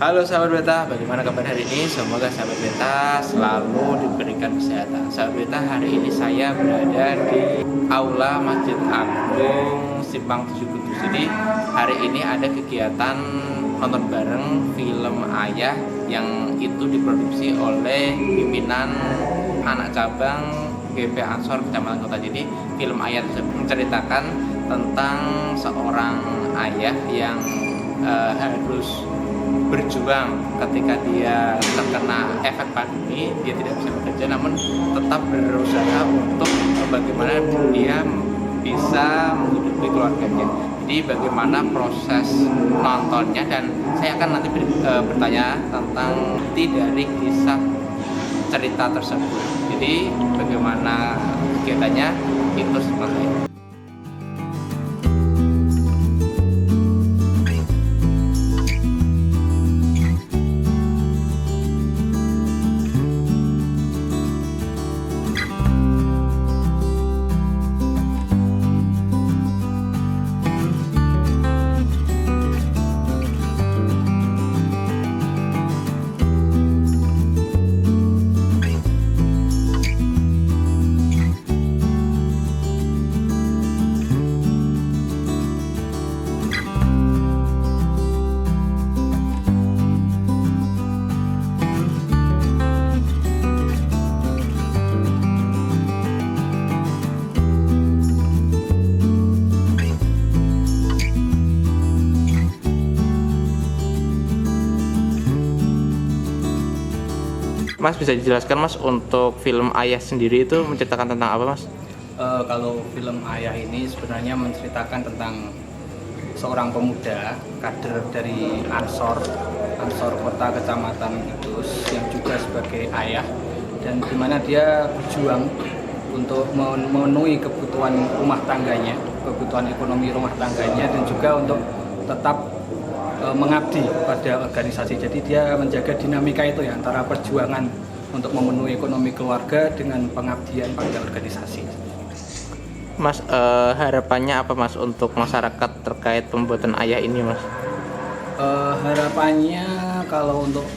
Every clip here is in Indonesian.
Halo sahabat beta, bagaimana kabar hari ini? Semoga sahabat beta selalu diberikan kesehatan. Sahabat beta, hari ini saya berada di Aula Masjid Agung Simpang 7 Kudus. Jadi hari ini ada kegiatan nonton bareng film Ayah yang itu diproduksi oleh pimpinan anak cabang GP Ansor Kecamatan Kota. Jadi film Ayah tersebut menceritakan tentang seorang ayah yang harus berjuang ketika dia terkena efek pandemi, dia tidak bisa bekerja namun tetap berusaha untuk bagaimana dia bisa menghidupi keluarganya. Jadi bagaimana proses nontonnya, dan saya akan nanti bertanya tentang inti dari kisah cerita tersebut. Jadi bagaimana kegiatannya itu seperti itu. Mas, bisa dijelaskan Mas, untuk film Ayah sendiri itu menceritakan tentang apa Mas? Kalau film Ayah ini sebenarnya menceritakan tentang seorang pemuda kader dari Ansor Kota Kecamatan Kudus yang juga sebagai ayah, dan di mana dia berjuang untuk memenuhi kebutuhan rumah tangganya, kebutuhan ekonomi rumah tangganya, dan juga untuk tetap mengabdi pada organisasi. Jadi dia menjaga dinamika itu ya, antara perjuangan untuk memenuhi ekonomi keluarga dengan pengabdian pada organisasi. Mas, harapannya apa Mas untuk masyarakat terkait pembuatan Ayah ini Mas? Harapannya kalau untuk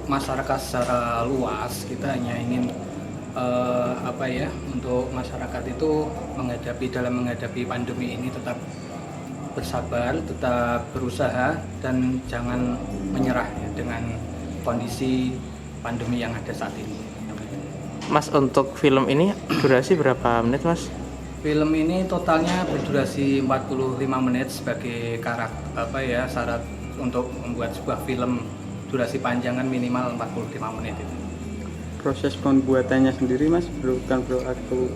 masyarakat secara luas, kita hanya ingin untuk masyarakat itu dalam menghadapi pandemi ini tetap bersabar, tetap berusaha, dan jangan menyerah ya, dengan kondisi pandemi yang ada saat ini. Mas, untuk film ini durasi berapa menit Mas? Film ini totalnya berdurasi 45 menit sebagai syarat untuk membuat sebuah film durasi panjangan minimal 45 menit itu. Proses pembuatannya sendiri Mas bukan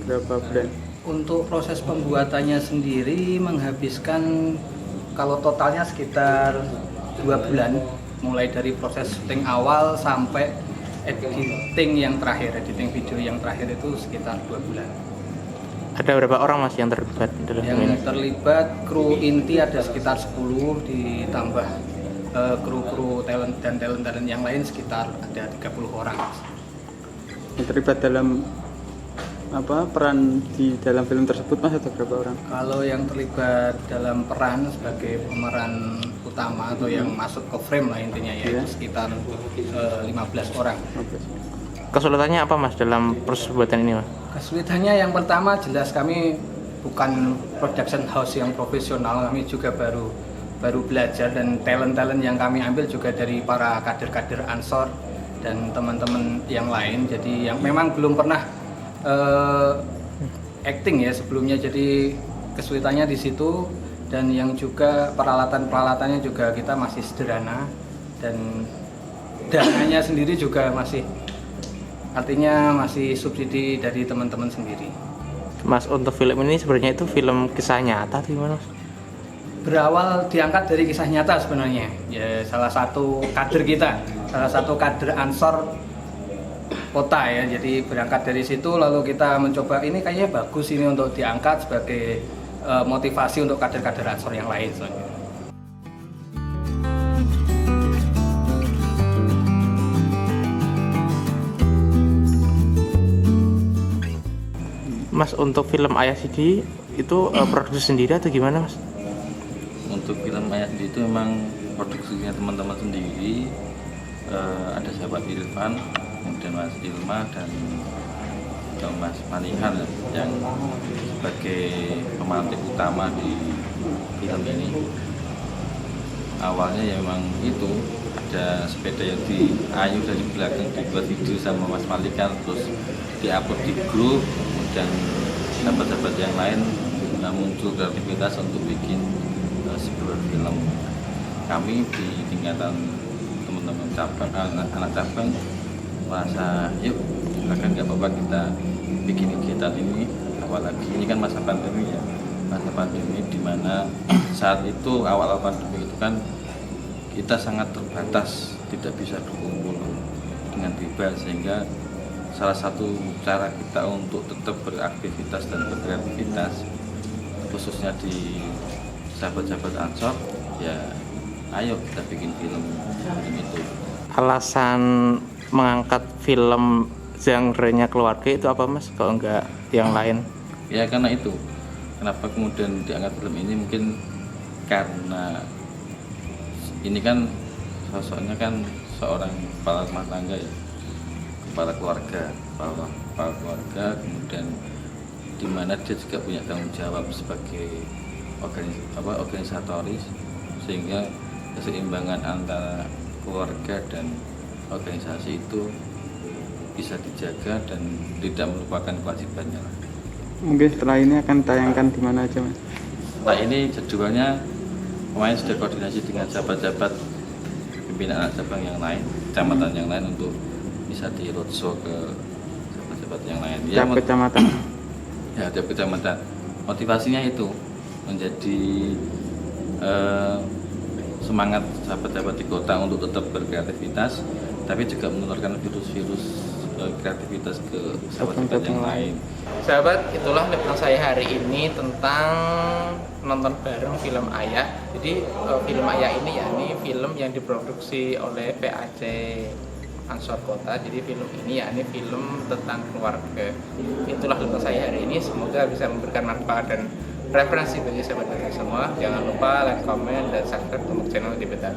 berapa bulan? Untuk proses pembuatannya sendiri menghabiskan kalau totalnya sekitar 2 bulan, mulai dari proses syuting awal sampai editing video yang terakhir itu sekitar 2 bulan. Ada berapa orang Mas yang terlibat dalam Yang ini? terlibat kru inti ada sekitar 10, ditambah kru talent dan talent yang lain sekitar ada 30 orang. Yang terlibat dalam peran di dalam film tersebut Mas, ada berapa orang? Kalau yang terlibat dalam peran sebagai pemeran utama atau yang masuk ke frame lah intinya ya, itu sekitar 15 orang. Kesulitannya apa Mas dalam proses pembuatan ini Mas? Kesulitannya yang pertama jelas kami bukan production house yang profesional, kami juga baru belajar, dan talent yang kami ambil juga dari para kader-kader Ansor dan teman-teman yang lain. Jadi yang memang belum pernah acting ya sebelumnya, jadi kesulitannya di situ. Dan yang juga peralatannya juga kita masih sederhana, dan dananya sendiri juga masih subsidi dari teman-teman sendiri. Mas, untuk film ini sebenarnya itu film kisah nyata atau gimana Mas? Berawal diangkat dari kisah nyata sebenarnya ya, salah satu kader Ansor Kota ya, jadi berangkat dari situ lalu kita mencoba ini kayaknya bagus ini untuk diangkat sebagai motivasi untuk kader-kader Ansor yang lain. Mas, untuk film Ayah sendiri itu produksi sendiri atau gimana Mas? Untuk film Ayah sendiri itu memang produksinya teman-teman sendiri, ada sahabat Irfan, kemudian Mas Ilma dan Mas Manihan yang sebagai pemantik utama di film ini. Awalnya ya memang itu ada sepeda yang diayu dari belakang dibuat video sama Mas Malikan, terus diupload di grup, kemudian sahabat-sahabat yang lain muncul kreativitas untuk bikin sebuah film. Kami di tingkatan teman-teman cabang, anak cabang merasa yuk bahkan nggak apa-apa kita bikin kegiatan ini, apalagi ini kan masa pandemi ya, masa pandemi di mana saat itu awal pandemi itu kan kita sangat terbatas, tidak bisa berkumpul dengan bebas, sehingga salah satu cara kita untuk tetap beraktivitas dan berkreativitas khususnya di sahabat-sahabat Ansor, ya ayo kita bikin film itu. Alasan mengangkat film genre-nya keluarga itu apa Mas? Kalau enggak yang lain? Ya karena itu. Kenapa kemudian diangkat film ini? Mungkin karena ini kan sosoknya kan seorang kepala rumah tangga ya, kepala keluarga, kemudian di mana dia juga punya tanggung jawab sebagai organisatoris, sehingga keseimbangan antara keluarga dan organisasi itu bisa dijaga dan tidak melupakan kewajibannya. Mungkin setelah ini akan tayangkan di mana aja Mas? Nah ini jadwalnya kemarin sudah koordinasi dengan sahabat-sahabat pimpinan anak cabang yang lain, kecamatan yang lain untuk bisa di roadshow ke sahabat-sahabat yang lain. Tiap kecamatan. Ya, tiap kecamatan. Motivasinya itu menjadi semangat sahabat-sahabat di kota untuk tetap berkreativitas, tapi juga menularkan virus-virus kreativitas ke sahabat-sahabat yang lain. Sahabat, itulah liputan saya hari ini tentang nonton bareng film Ayah. Jadi film Ayah ini yakni film yang diproduksi oleh PAC Ansor Kota. Jadi film ini yakni film tentang keluarga. Itulah liputan saya hari ini. Semoga bisa memberikan manfaat dan referensi bagi sahabat-sahabat semua. Jangan lupa like, comment, dan subscribe untuk channel Dibetan.